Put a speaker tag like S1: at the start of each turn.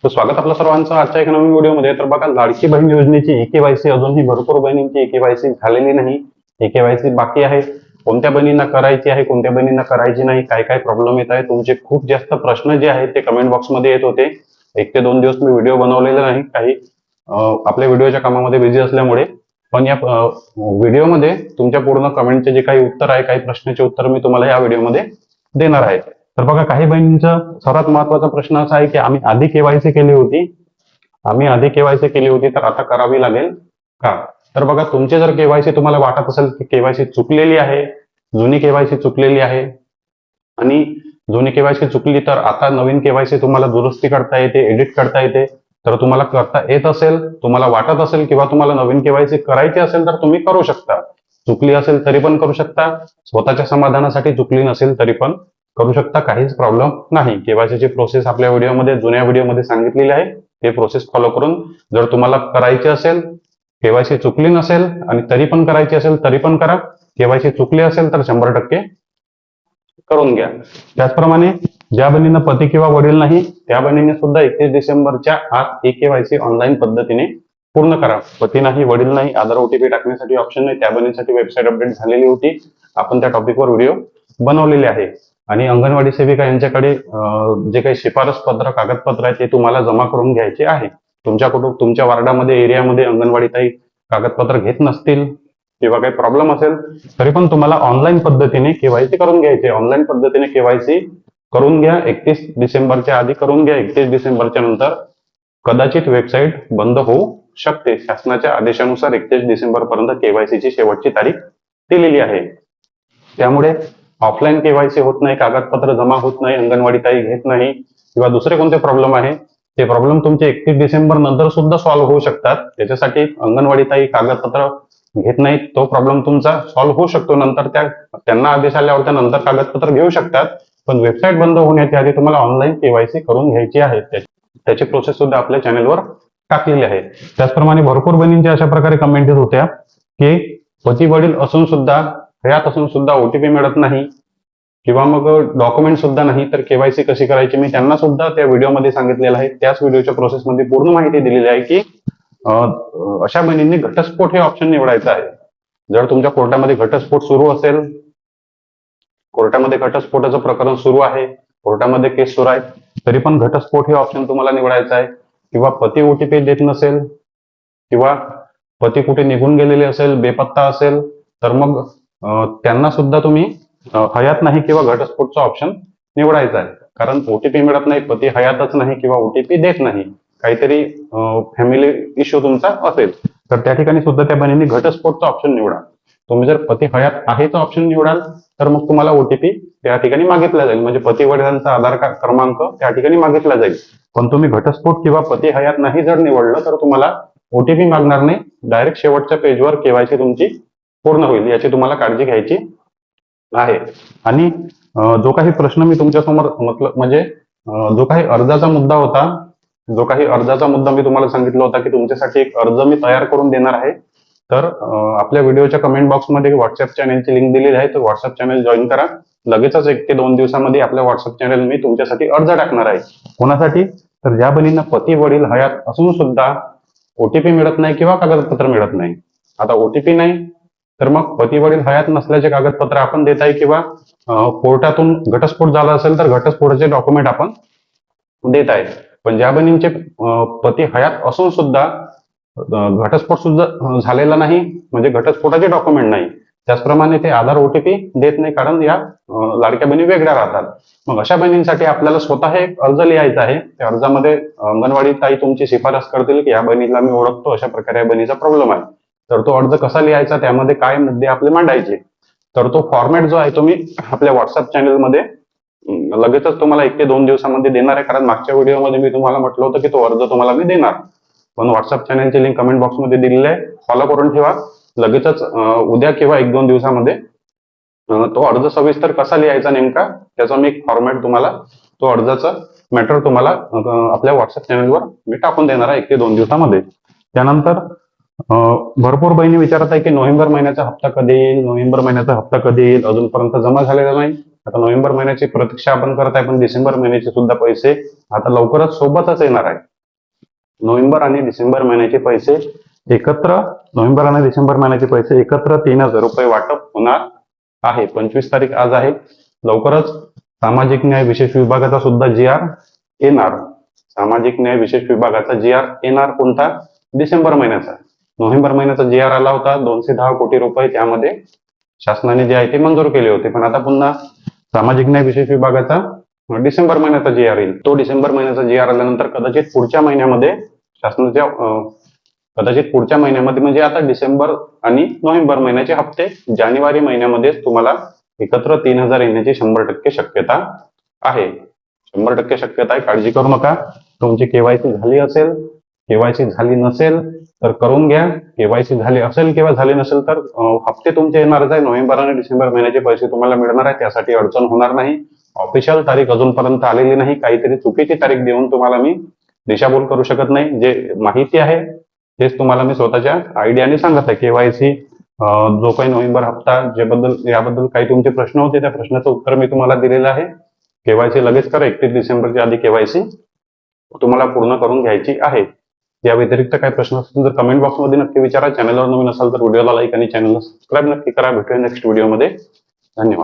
S1: तर स्वागत आपलं सर्वांचं आजच्या एका नवीन व्हिडिओमध्ये. तर बघा, लाडकी बहीण योजनेची ई-के-वाय-सी अजूनही भरपूर बहिणींची ई-के-वाय-सी झालेली नाही, ई-के-वाय-सी बाकी आहे. कोणत्या बहिणींना करायची आहे, कोणत्या बहिणींना करायची नाही, काय काय प्रॉब्लेम येत आहे, तुमचे खूप जास्त प्रश्न जे आहेत ते कमेंट बॉक्समध्ये येत होते. 1 ते 2 दिवस मी व्हिडिओ बनवलेला नाही, काही आपल्या व्हिडिओच्या कामामध्ये बिझी असल्यामुळे. पण या व्हिडिओमध्ये तुमच्या पूर्ण कमेंटचे जे काही उत्तर आहे, काही प्रश्नाचे उत्तर मी तुम्हाला या व्हिडिओमध्ये देणार आहे. तर बघा, काही बहिणींचा सर्वात महत्वाचा प्रश्न असा आहे की आम्ही आधी केवायसी केली होती, तर आता करावी लागेल का? तर बघा, तुमचे जर केवायसी तुम्हाला वाटत असेल की केवायसी चुकलेली आहे, जुनी केवायसी चुकलेली आहे आणि जुनी केवायसी चुकली, तर आता नवीन केवायसी तुम्हाला दुरुस्ती करता येते, एडिट करता येते. तर तुम्हाला करता येत असेल, तुम्हाला वाटत असेल किंवा तुम्हाला नवीन केवायसी करायची असेल तर तुम्ही करू शकता. चुकली असेल तरी पण करू शकता, स्वतःच्या समाधानासाठी चुकली नसेल तरी पण करू शकता, काहीच प्रॉब्लेम नाही. केवायसीची प्रोसेस आपल्या व्हिडिओमध्ये, जुन्या व्हिडिओमध्ये सांगितलेली आहे. ते प्रोसेस फॉलो करून जर तुम्हाला करायची असेल, केवायसी चुकली नसेल आणि तरी पण करायची असेल तरी पण करा. केवायसी चुकली असेल तर 100% करून घ्या. त्याचप्रमाणे ज्या बहिणींना पती किंवा वडील नाही, त्या बहिणींनी सुद्धा 31 डिसेंबरच्या आत ई-के-वाय-सी ऑनलाईन पद्धतीने पूर्ण करा. पती नाही, वडील नाही, आधार ओटीपी टाकण्यासाठी ऑप्शन नाही, त्या बहिणींसाठी वेबसाईट अपडेट झालेली होती. आपण त्या टॉपिकवर व्हिडिओ बनवलेले आहे. आणि अंगणवाडी सेविका यांच्याकडे जे काही शिफारस पत्र, कागदपत्र आहे ते तुम्हाला जमा करून घ्यायचे आहे. तुमच्या वार्डामध्ये, एरियामध्ये अंगणवाडी ताई कागदपत्र घेत नसतील किंवा काही प्रॉब्लेम असेल तरी पण तुम्हाला ऑनलाईन पद्धतीने केवायसी करून घ्यायचे. ऑनलाईन पद्धतीने केवायसी करून घ्या. 31 डिसेंबरच्या आधी करून घ्या. 31 डिसेंबरच्या नंतर कदाचित वेबसाईट बंद होऊ शकते. शासनाच्या आदेशानुसार 31 डिसेंबर पर्यंत केवायसीची शेवटची तारीख दिलेली आहे. त्यामुळे ऑफलाईन केवायसी होत नाही, कागदपत्र जमा होत नाही, अंगणवाडी ताई घेत नाही किंवा दुसरे कोणते प्रॉब्लेम आहे, ते प्रॉब्लेम तुमचे 31 डिसेंबर नंतर सुद्धा सॉल्व्ह होऊ शकतात. त्याच्यासाठी अंगणवाडी ताई कागदपत्र घेत नाही, तो प्रॉब्लेम तुमचा सॉल्व्ह होऊ शकतो. नंतर त्यांना आदेश आल्यावर त्यानंतर कागदपत्र घेऊ शकतात. पण वेबसाईट बंद होण्याच्या आधी तुम्हाला ऑनलाईन केवायसी करून घ्यायची आहे. त्याची प्रोसेस सुद्धा आपल्या चॅनेलवर टाकलेली आहे. त्याचप्रमाणे भरपूर बहिणींच्या अशा प्रकारे कमेंट येत होत्या की पती वडील असून सुद्धा, हयात असून सुद्धा ओटीपी मिळत नाही किंवा मग डॉक्युमेंट सुद्धा नाही, तर केवायसी कशी करायची मी त्यांना सुद्धा त्या व्हिडिओमध्ये सांगितलेलं आहे. त्याच व्हिडिओच्या प्रोसेसमध्ये पूर्ण माहिती दिलेली आहे की अशा बहिणींनी घटस्फोट हे ऑप्शन निवडायचं आहे. जर तुमच्या कोर्टामध्ये घटस्फोट सुरू असेल, कोर्टामध्ये घटस्फोटाचं प्रकरण सुरू आहे, कोर्टामध्ये केस सुरू आहे, तरी पण घटस्फोट हे ऑप्शन तुम्हाला निवडायचं आहे. किंवा पती ओटीपी देत नसेल किंवा पती कुठे निघून गेलेले असेल, बेपत्ता असेल, तर मग त्यांना सुद्धा तुम्ही हयात नाही किंवा घटस्फोटचा ऑप्शन निवडायचा आहे. कारण ओटीपी मिळत नाही, पती हयातच नाही किंवा ओटीपी देत नाही, काहीतरी फॅमिली इश्यू तुमचा असेल, तर त्या ठिकाणी सुद्धा त्या बहिणींनी घटस्फोटचा ऑप्शन निवडा. तुम्ही जर पती हयात आहेचा ऑप्शन निवडाल तर मग तुम्हाला ओटीपी त्या ठिकाणी मागितला जाईल, म्हणजे पती वडिलांचा आधार कार्ड क्रमांक त्या ठिकाणी मागितला जाईल. पण तुम्ही घटस्फोट किंवा पती हयात नाही जर निवडलं तर तुम्हाला ओटीपी मागणार नाही. डायरेक्ट शेवटच्या पेजवर केवायसी तुमची पूर्ण होईल, याची तुम्हाला काळजी घ्यायची आहे. आणि जो काही प्रश्न मी तुमच्यासमोर म्हणजे जो काही अर्जाचा मुद्दा होता, मी तुम्हाला सांगितलं होता की तुमच्यासाठी एक अर्ज मी तयार करून देणार आहे. तर आपल्या व्हिडिओच्या कमेंट बॉक्समध्ये व्हॉट्सअप चॅनलची लिंक दिलेली आहे, तर व्हॉट्सअप चॅनल जॉईन करा. लगेचच 1 ते 2 दिवसामध्ये आपल्या व्हॉट्सअप चॅनल मी तुमच्यासाठी अर्ज टाकणार आहे. कोणासाठी? तर ज्या बहिणींना पती वडील हयात असून सुद्धा ओटीपी मिळत नाही किंवा कागदपत्र मिळत नाही. आता ओटीपी नाही तर मग पती वडील हयात नसल्याचे कागदपत्र आपण देत आहे किंवा कोर्टातून घटस्फोट झाला असेल तर घटस्फोटाचे डॉक्युमेंट आपण देत आहे. पण ज्या बहिणींचे पती हयात असून सुद्धा घटस्फोट सुद्धा झालेला नाही, म्हणजे घटस्फोटाचे डॉक्युमेंट नाही, त्याचप्रमाणे ते आधार ओटीपी देत नाही, कारण या लाडक्या बहिणी वेगळ्या राहतात. मग अशा बहिणींसाठी आपल्याला स्वतः एक अर्ज लिहायचा आहे. त्या अर्जामध्ये अंगणवाडी ताई तुमची शिफारस करतील की या बहिणीला मी ओळखतो, अशा प्रकारे या बहिणीचा प्रॉब्लेम आहे. तर तो अर्ज कसा लिहायचा, त्यामध्ये काय मुद्दे आपले मांडायचे, तर तो फॉर्मॅट जो आहे तो मी आपल्या व्हॉट्सअप चॅनलमध्ये लगेचच तुम्हाला 1 ते 2 दिवसामध्ये देणार आहे. कारण मागच्या व्हिडिओमध्ये मी तुम्हाला म्हटलं होतं की तो अर्ज तुम्हाला मी देणार. पण व्हॉट्सअप चॅनलची लिंक कमेंट बॉक्समध्ये दिलेली आहे, फॉलो करून ठेवा. लगेचच उद्या किंवा 1-2 दिवसामध्ये तो अर्ज सविस्तर कसा लिहायचा नेमका, त्याचा मी एक फॉर्मॅट तुम्हाला, तो अर्जाचा मॅटर तुम्हाला आपल्या व्हॉट्सअप चॅनलवर मी टाकून देणार आहे 1 ते 2 दिवसामध्ये. त्यानंतर भरपूर बहिणी विचारत आहे की नोव्हेंबर महिन्याचा हप्ता कधी येईल, अजूनपर्यंत जमा झालेला नाही. आता नोव्हेंबर महिन्याची प्रतीक्षा आपण करत आहे, पण डिसेंबर महिन्याचे सुद्धा पैसे आता लवकरच सोबतच येणार आहे. नोव्हेंबर आणि डिसेंबर महिन्याचे पैसे एकत्र नोव्हेंबर आणि डिसेंबर महिन्याचे पैसे एकत्र 3,000 रुपये वाटप होणार आहे. 25 तारीख आज आहे. लवकरच सामाजिक न्याय विशेष विभागाचा सुद्धा GR येणार. सामाजिक न्याय विशेष विभागाचा GR येणार कोणता? डिसेंबर महिन्याचा. नोव्हेंबर महिन्याचा GR आला होता 210 कोटी रुपये, त्यामध्ये शासनाने जे आहे ते मंजूर केले होते. पण आता पुन्हा सामाजिक न्याय विशेष विभागाचा डिसेंबर महिन्याचा GR येईल. तो डिसेंबर महिन्याचा GR आल्यानंतर कदाचित पुढच्या महिन्यामध्ये शासनाच्या म्हणजे आता डिसेंबर आणि नोव्हेंबर महिन्याचे हप्ते जानेवारी महिन्यामध्ये तुम्हाला एकत्र 3,000 येण्याची 100% शक्यता आहे. 100% शक्यता आहे, काळजी करू नका. तुमची केवायसी झाली असेल, केवायसी झाली नसेल तर करून घ्या. केवायसी झाली असेल किंवा झाली नसेल तर हप्ते तुमचे येणारच आहे. नोव्हेंबर आणि डिसेंबर महिन्याचे पैसे तुम्हाला मिळणार आहे, त्यासाठी अडचण होणार नाही. ऑफिशियल तारीख अजूनपर्यंत आलेली नाही. काहीतरी चुकीची तारीख देऊन तुम्हाला मी दिशाभूल करू शकत नाही. जे माहिती आहे तेच तुम्हाला मी स्वतःच्या आयडियाने सांगत आहे. केवायसी जो काही नोव्हेंबर हप्ता याबद्दल काही तुमचे प्रश्न होते, त्या प्रश्नाचं उत्तर मी तुम्हाला दिलेलं आहे. केवायसी लगेच करा. 31 डिसेंबरच्या आधी केवायसी तुम्हाला पूर्ण करून घ्यायची आहे. या व्यतिरिक्त काही प्रश्न असतील तर कमेंट बॉक्समध्ये नक्की विचारा. चॅनलवर नवीन असाल तर व्हिडिओला लाईक आणि चॅनलला सबस्क्राईब नक्की करा. भेटूया नेक्स्ट व्हिडिओमध्ये. धन्यवाद.